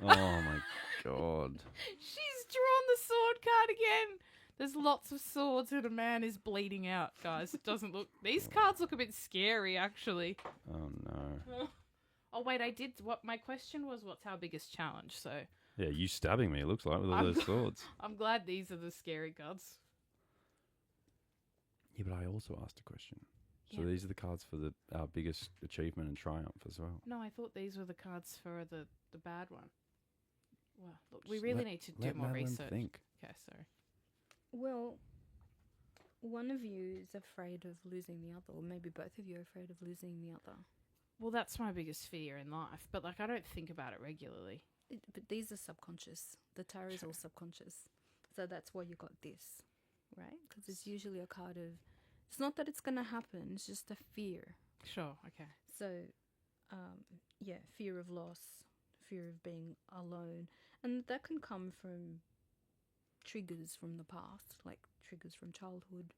oh my God. She's drawn the sword card again. There's lots of swords and a man is bleeding out, guys. It doesn't look... These cards look a bit scary, actually. Oh, no. Oh, wait, what my question was, what's our biggest challenge? So... Yeah, you stabbing me, it looks like, with all those swords. I'm glad these are the scary cards. Yeah, but I also asked a question. So Yeah. these are the cards for our biggest achievement and triumph as well. No, I thought these were the cards for the bad one. Well, look, we really need to do more Madeleine research. Think. Okay, sorry. Well, one of you is afraid of losing the other, or maybe both of you are afraid of losing the other. Well, that's my biggest fear in life, but like I don't think about it regularly. But these are subconscious. The tarot is all subconscious. So that's why you got this, right? Because it's usually a card of, it's not that it's going to happen, it's just a fear. Sure. Okay. So, yeah, fear of loss, fear of being alone. And that can come from triggers from the past, like triggers from childhood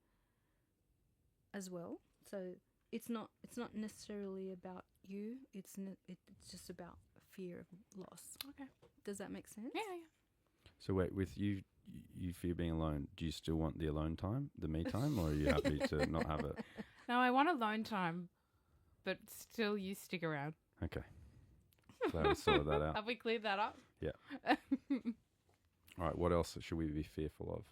as well. So it's not necessarily about you. It's just about fear of loss. Okay. Does that make sense? Yeah. So wait, with you fear being alone, do you still want the alone time, the me time, or are you happy to not have it? No, I want alone time, but still you stick around. Okay. Glad we sorted that out. Have we cleared that up? Yeah. All right, what else should we be fearful of?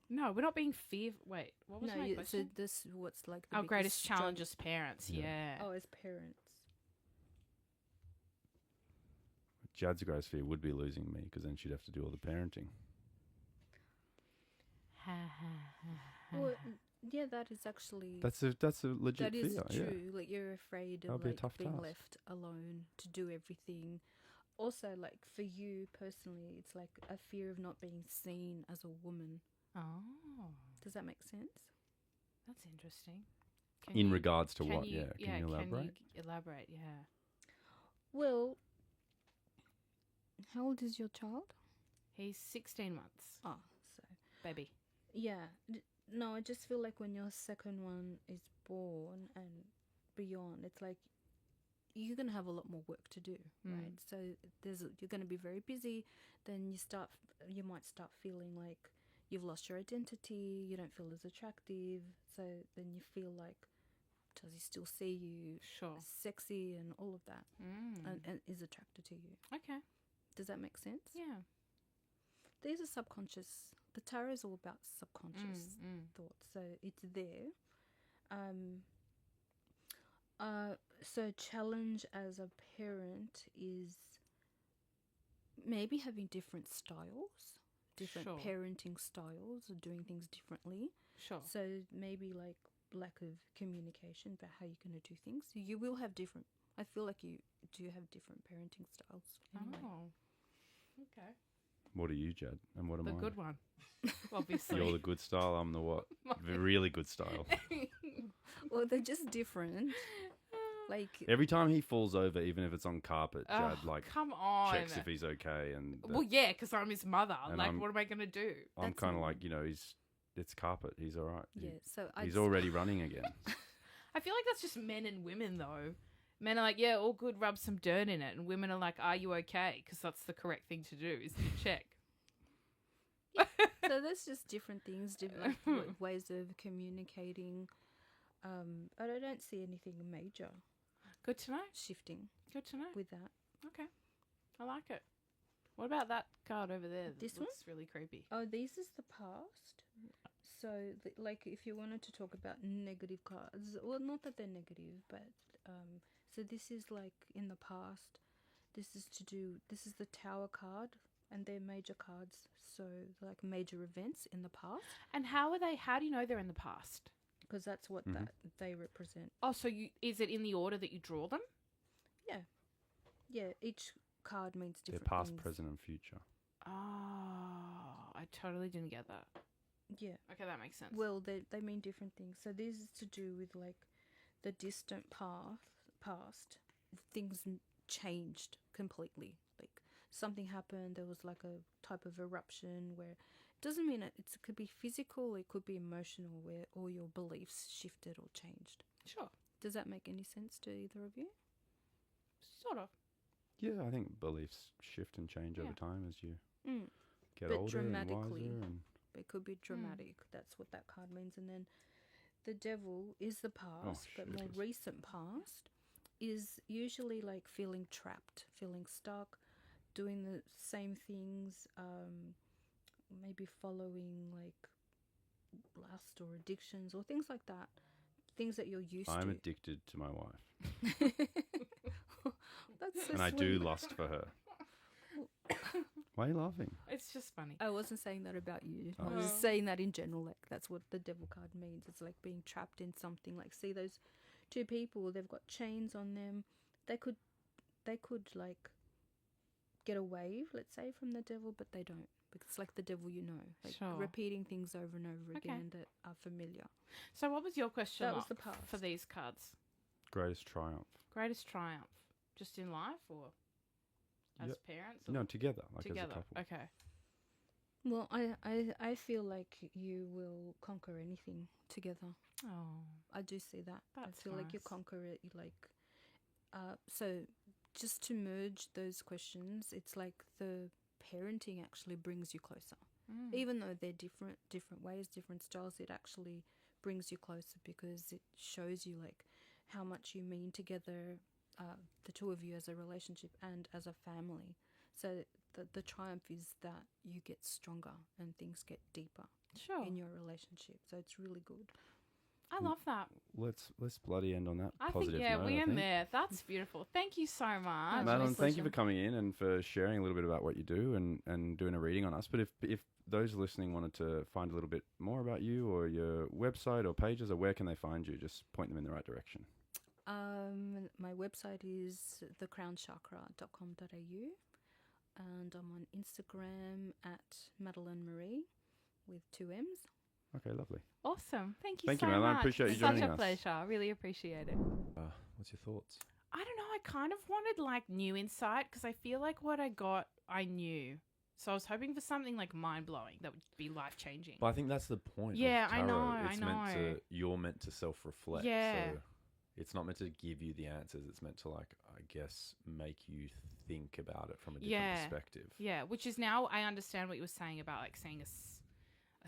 No, we're not being fearful. Wait, what was my so question? this what's like the Our greatest biggest challenge as parents. Yeah. Yeah. Oh, as parents. Jad's greatest fear would be losing me, because then she'd have to do all the parenting. Well, yeah, that is actually That's a legit that is fear. true. Yeah. Like you're afraid That'll of be a like tough being task. left alone to do everything. Also, like for you personally, it's like a fear of not being seen as a woman. Oh, Does that make sense? that's interesting. In regards to can what? you- Yeah. Can you elaborate? Elaborate, yeah. Well, how old is your child? He's 16 months, Oh, so baby. yeah. No, I just feel like when your second one is born and beyond, it's like you're gonna have a lot more work to do, right? So you're gonna be very busy. Then you might start feeling like you've lost your identity. You don't feel as attractive. So then you feel like, does he still see you Sure. sexy and all of that, Mm. and is attracted to you? Okay. Does that make sense? Yeah. These are subconscious. The tarot is all about subconscious thoughts, so it's there. So challenge as a parent is maybe having different styles, different Sure. parenting styles, or doing things differently. Sure. So maybe like lack of communication about how you're going to do things. So you will have different. I feel like you do have different parenting styles. Anyway. Oh. Okay. What are you, Jad? And what am The I? good one, obviously. You're the good style. I'm the what? The really good style. Well, they're just different. Like Every time he falls over, even if it's on carpet, Jad Oh, like come on. checks if he's okay, and Well, yeah, because I'm his mother. And Like, I'm- what am I going to do? I'm That's kind of all. like, it's carpet. He's all right. yeah. So He's already running again. I feel like that's just men and women, though. Men are like, yeah, all good, rub some dirt in it. And women are like, are you okay? Because that's the correct thing to do, is to check. So there's just different things, different ways of communicating. But I don't see anything major Good to know. shifting Good to know. with that. Okay. I like it. What about that card over there? That This one? looks really creepy. Oh, this is the past. So, like, if you wanted to talk about negative cards, well, not that they're negative, but so this is like in the past. This is the Tower card, and they're major cards. So, like major events in the past, And how do you know they're in the past? because that's what that they represent. Oh, so is it in the order that you draw them? Yeah, each card means They're different past, things. present, and future. Oh, I totally didn't get that. Yeah. Okay, that makes sense. Well, they mean different things. So this is to do with like the distant past. Things changed completely. Like something happened. There was like a type of eruption where it doesn't mean it could be physical. It could be emotional, where all your beliefs shifted or changed. Sure. Does that make any sense to either of you? Sort of. Yeah, I think beliefs shift and change over Yeah. time as you Mm. get But older and dramatically. wiser. And It could be dramatic. That's what that card means. And then the devil is the past, but more shooters. recent past is usually like feeling trapped, feeling stuck, doing the same things, maybe following like lust or addictions or things like that. Things that you're used I'm to. addicted to my wife, That's so and I do sweet. lust for her. Why are you laughing? It's just funny. I wasn't saying that about you. I Oh. was saying that in general. Like that's what the devil card means. It's like being trapped in something. Like see those two people. They've got chains on them. They could like get away, let's say, from the devil, but they don't. Because it's like the devil, like Sure. repeating things over and over Okay. again that are familiar. So what was your question That was mark the past. for these cards? Greatest triumph. Greatest triumph, just in life or as Yep. parents? Or No, together, like together. as a couple. Okay. Well, I feel like you will conquer anything together. Oh, I do see that. That's I feel like you nice. conquer it. So just to merge those questions, it's like the parenting actually brings you closer. Even though they're different ways, different styles, it actually brings you closer because it shows you like how much you mean together, the two of you as a relationship and as a family. So the triumph is that you get stronger and things get deeper Sure. in your relationship. So it's really good. I love that. Let's bloody end on that I think, positive yeah, note. we I end think. there. That's beautiful. Thank you so much. Madeleine, my thank you for pleasure. coming in and for sharing a little bit about what you do and doing a reading on us. But if those listening wanted to find a little bit more about you or your website or pages, or where can they find you? Just point them in the right direction. My website is thecrownchakra.com.au and I'm on Instagram at Madeleine Marie with 2 M's. Okay, lovely. Awesome. Thank you Thank so you, Madeleine. much. Appreciate you Such joining a us. pleasure. I really appreciate it. What's your thoughts? I don't know. I kind of wanted like new insight because I feel like what I got, I knew. So I was hoping for something like mind blowing that would be life changing. But I think that's the point. Yeah, of I tarot. know, It's I meant know. to. You're meant to self-reflect. Yeah. So it's not meant to give you the answers. It's meant to, like, I guess, make you think about it from a different perspective. Yeah, which is now I understand what you were saying about like seeing a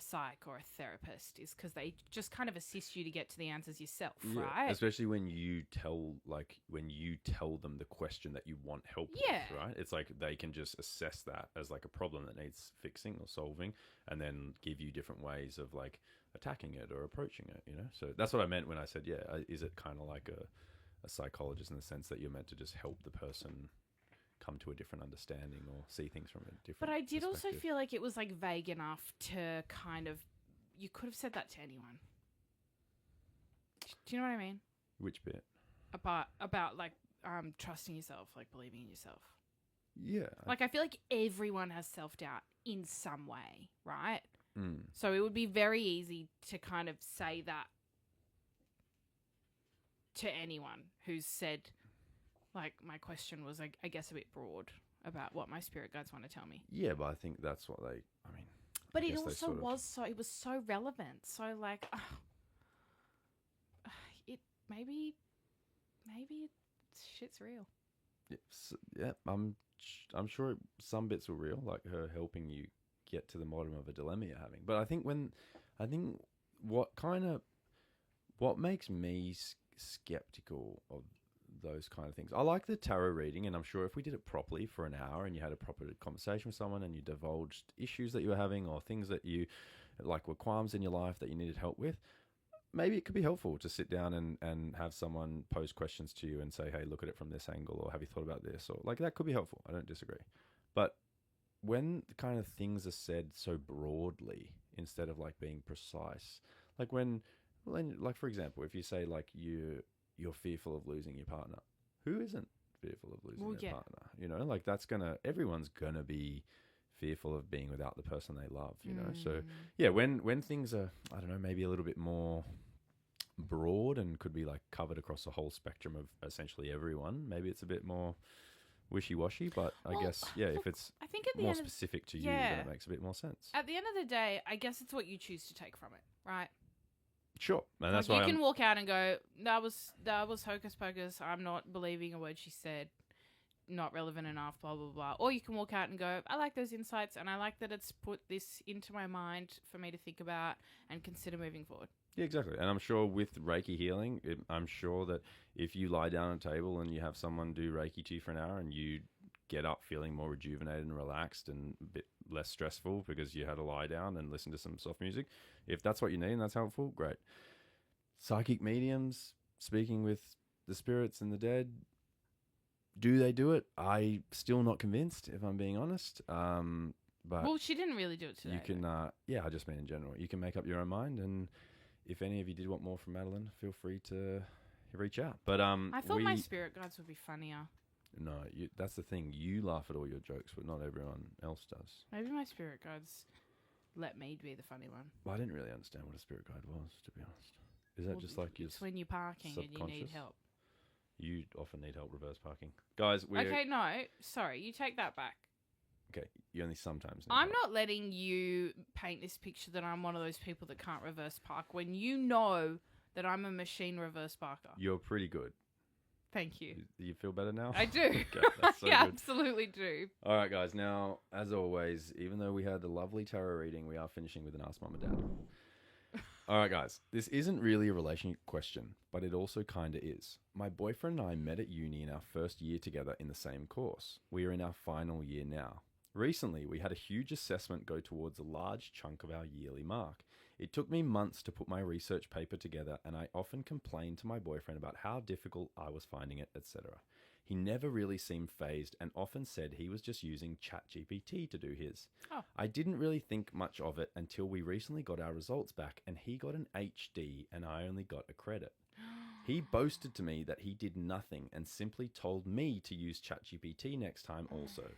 psych or a therapist is because they just kind of assist you to get to the answers yourself, right? Especially when you tell them the question that you want help Yeah. with, right? It's like they can just assess that as like a problem that needs fixing or solving, and then give you different ways of like attacking it or approaching it, So that's what I meant when I said, is it kind of like a psychologist in the sense that you're meant to just help the person come to a different understanding or see things from a different But I did also perspective. feel like it was like vague enough to kind of, you could have said that to anyone. Do you know what I mean? Which bit? About like trusting yourself, like believing in yourself. Yeah. Like I feel like everyone has self-doubt in some way, right? Mm. So it would be very easy to kind of say that to anyone who's said, like, my question was, I guess, a bit broad about what my spirit guides want to tell me. Yeah, but I think that's what But I it guess they also sort of- it was so relevant. So like, maybe shit's real. I'm sure some bits were real, like her helping you get to the bottom of a dilemma you're having. But I think what makes me skeptical of those kind of things. I like the tarot reading, and I'm sure if we did it properly for an hour and you had a proper conversation with someone and you divulged issues that you were having or things that you like were qualms in your life that you needed help with, maybe it could be helpful to sit down and have someone pose questions to you and say, hey, look at it from this angle, or have you thought about this? Or like that could be helpful. I don't disagree. But when kind of things are said so broadly instead of like being precise, like like for example, if you say like you're fearful of losing your partner, who isn't fearful of losing their partner? Like everyone's gonna be fearful of being without the person they love, So yeah, when things are, I don't know, maybe a little bit more broad and could be like covered across the whole spectrum of essentially everyone, maybe it's a bit more wishy-washy, but I guess, if it's I think at the more end specific to you, then it makes a bit more sense. at the end of the day, I guess it's what you choose to take from it, right? Sure. And that's like why you can walk out and go, that was hocus pocus. I'm not believing a word she said. Not relevant enough, blah, blah, blah. Or you can walk out and go, I like those insights and I like that it's put this into my mind for me to think about and consider moving forward. Yeah, exactly. And I'm sure with Reiki healing, I'm sure that if you lie down at a table and you have someone do Reiki to you for an hour and you get up feeling more rejuvenated and relaxed and a bit less stressful because you had a lie down and listen to some soft music, if that's what you need and that's helpful, great. Psychic mediums, speaking with the spirits and the dead, do they do it? I'm still not convinced, if I'm being honest. But well, she didn't really do it today. you can, I just mean in general. You can make up your own mind, and if any of you did want more from Madeleine, feel free to reach out. But I thought my spirit guides would be funnier. No, that's the thing. You laugh at all your jokes, but not everyone else does. Maybe my spirit guides let me be the funny one. Well, I didn't really understand what a spirit guide was, to be honest. Is that just like it's when you're parking and you need subconscious? help? You often need help reverse parking. Guys, Okay, no. Sorry, you take that back. Okay, you only sometimes need I'm help. not letting you paint this picture that I'm one of those people that can't reverse park when you know that I'm a machine reverse parker. You're pretty good. Thank you. Do you feel better now? I do. Okay, that's so I good. absolutely do. All right, guys. Now, as always, even though we had the lovely tarot reading, we are finishing with an Ask Mum and Dad. All right, guys. This isn't really a relationship question, but it also kind of is. My boyfriend and I met at uni in our first year together in the same course. We are in our final year now. Recently, we had a huge assessment go towards a large chunk of our yearly mark. It took me months to put my research paper together, and I often complained to my boyfriend about how difficult I was finding it, etc. He never really seemed fazed and often said he was just using ChatGPT to do his. Oh. I didn't really think much of it until we recently got our results back and he got an HD and I only got a credit. He boasted to me that he did nothing and simply told me to use ChatGPT next time also.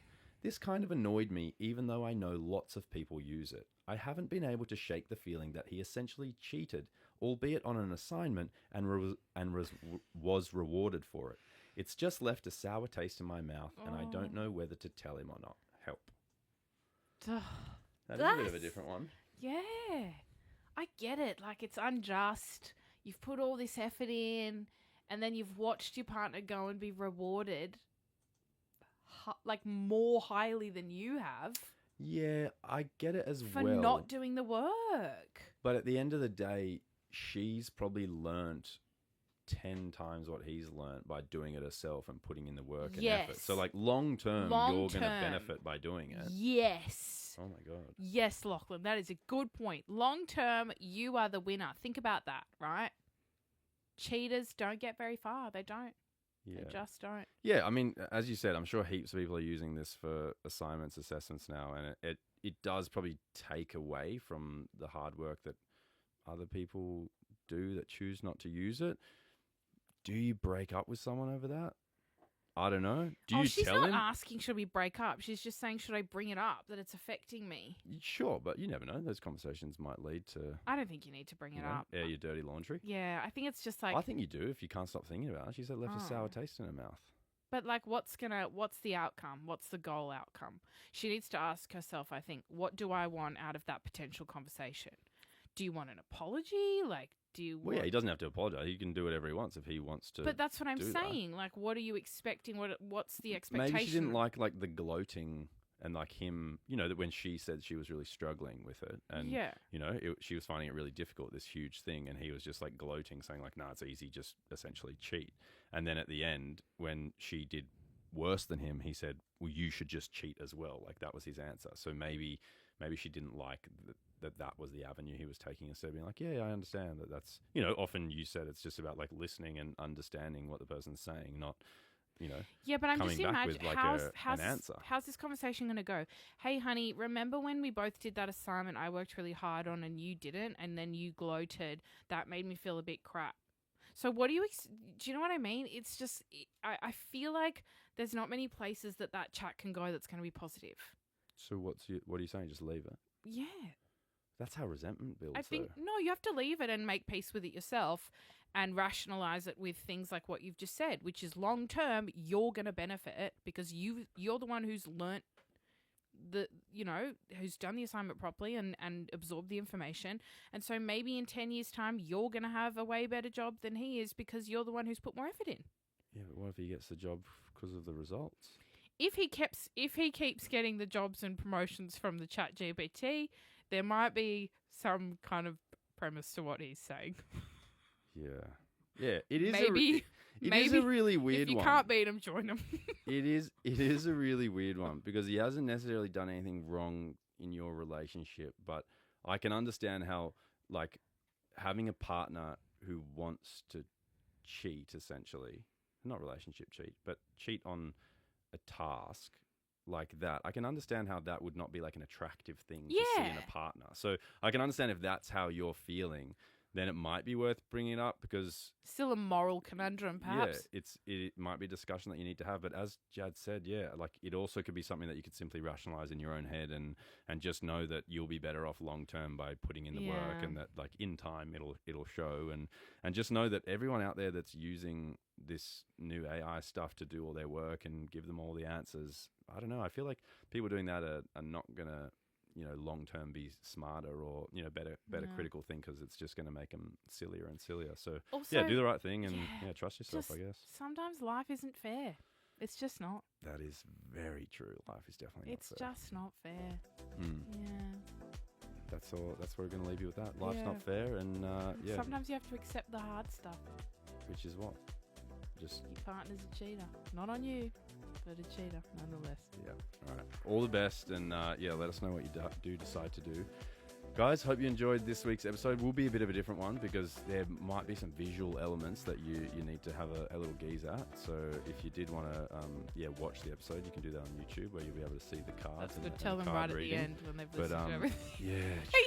This kind of annoyed me even though I know lots of people use it. I haven't been able to shake the feeling that he essentially cheated, albeit on an assignment, and was rewarded for it. It's just left a sour taste in my mouth, and I don't know whether to tell him or not. Help. That is a bit of a different one. Yeah. I get it. Like, it's unjust. You've put all this effort in, and then you've watched your partner go and be rewarded, like, more highly than you have. Yeah, I get it as for well. For not doing the work. But at the end of the day, she's probably learnt 10 times what he's learnt by doing it herself and putting in the work and effort. So, like, long term, you're going to benefit by doing it. Yes. Oh, my God. Yes, Lachlan, that is a good point. Long term, you are the winner. Think about that, right? Cheaters don't get very far. They don't. Yeah. They just don't. Yeah, I mean, as you said, I'm sure heaps of people are using this for assignments, assessments now, and it does probably take away from the hard work that other people do that choose not to use it. Do you break up with someone over that? I don't know. Do you she's tell not him? asking should we break up. She's just saying should I bring it up that it's affecting me. Sure, but you never know. Those conversations might lead to... I don't think you need to bring it up. Air your dirty laundry. Yeah, I think it's just like... I think you do if you can't stop thinking about it. She said left a sour taste in her mouth. But like what's the outcome? What's the goal outcome? She needs to ask herself, I think, what do I want out of that potential conversation? Do you want an apology? Like, do you Well, yeah, he doesn't have to apologize. He can do whatever he wants if he wants to. But that's what I'm saying. That. Like, what are you expecting? What's the expectation? Maybe she didn't like the gloating and like him, you know, that when she said she was really struggling with it and, you know, she was finding it really difficult, this huge thing. And he was just like gloating, saying like, nah, it's easy, just essentially cheat. And then at the end, when she did worse than him, he said, well, you should just cheat as well. Like that was his answer. So maybe she didn't like that was the avenue he was taking instead of being like, yeah, I understand that's, you know, often you said it's just about like listening and understanding what the person's saying, not, you know, yeah, but I'm coming just back imagining with like an answer. How's this conversation going to go? Hey, honey, remember when we both did that assignment I worked really hard on and you didn't, and then you gloated? That made me feel a bit crap. So what do you do you know what I mean? It's just, I feel like there's not many places that chat can go that's going to be positive. So what are you saying? Just leave it? Yeah. That's how resentment builds. I think, no, you have to leave it and make peace with it yourself and rationalize it with things like what you've just said, which is long term, you're going to benefit it because you're the one who's learnt who's done the assignment properly and absorbed the information. And so maybe in 10 years' time, you're going to have a way better job than he is because you're the one who's put more effort in. Yeah, but what if he gets the job because of the results? If he keeps getting the jobs and promotions from the chat GPT, there might be some kind of premise to what he's saying. Yeah. It is maybe is a really weird one. If you can't beat him, join him. It is a really weird one because he hasn't necessarily done anything wrong in your relationship, but I can understand how like having a partner who wants to cheat, essentially, not relationship cheat, but cheat on a task like that, I can understand how that would not be like an attractive thing to see in a partner. So I can understand if that's how you're feeling, then it might be worth bringing it up because Still a moral conundrum, perhaps. yeah, it might be a discussion that you need to have. But as Jad said, yeah, like it also could be something that you could simply rationalize in your own head and just know that you'll be better off long term by putting in the work, Yeah. and that like in time it'll show, and just know that everyone out there that's using this new AI stuff to do all their work and give them all the answers, I don't know. I feel like people doing that are not gonna, long term be smarter or better No. critical thinkers. It's just gonna make them sillier and sillier. So Also, yeah, do the right thing and yeah, trust yourself. just I guess sometimes life isn't fair. It's just not. that is very true. Life is definitely It's not fair. just not fair. Mm. Yeah. That's all. That's where we're gonna leave you with that. Life's Yeah. not fair, and yeah, Sometimes you have to accept the hard stuff. which is what. Just Your partner's a cheater. Not on you, but a cheater nonetheless. yeah. All right. All the best, and yeah, let us know what you do decide to do. Guys, hope you enjoyed this week's episode. Will be a bit of a different one because there might be some visual elements that you need to have a little gaze at. So if you did want to watch the episode, you can do that on YouTube where you'll be able to see the cards. That's and good. the Tell them card right reading. at the end when they've But listened to everything. yeah,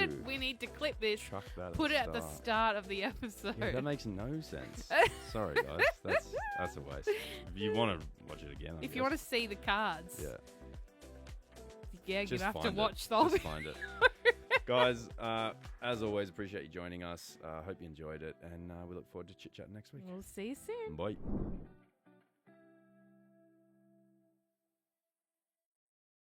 true. We need to clip this. Chuck that at Put the it at the start of the episode. Yeah, that makes no sense. Sorry, guys. That's a waste. If you want to watch it again, If you want to see the cards, yeah, you're just gonna have to find it. watch the whole Just thing. find it. Guys, as always, appreciate you joining us. Hope you enjoyed it, and we look forward to chit chatting next week. We'll see you soon. Bye.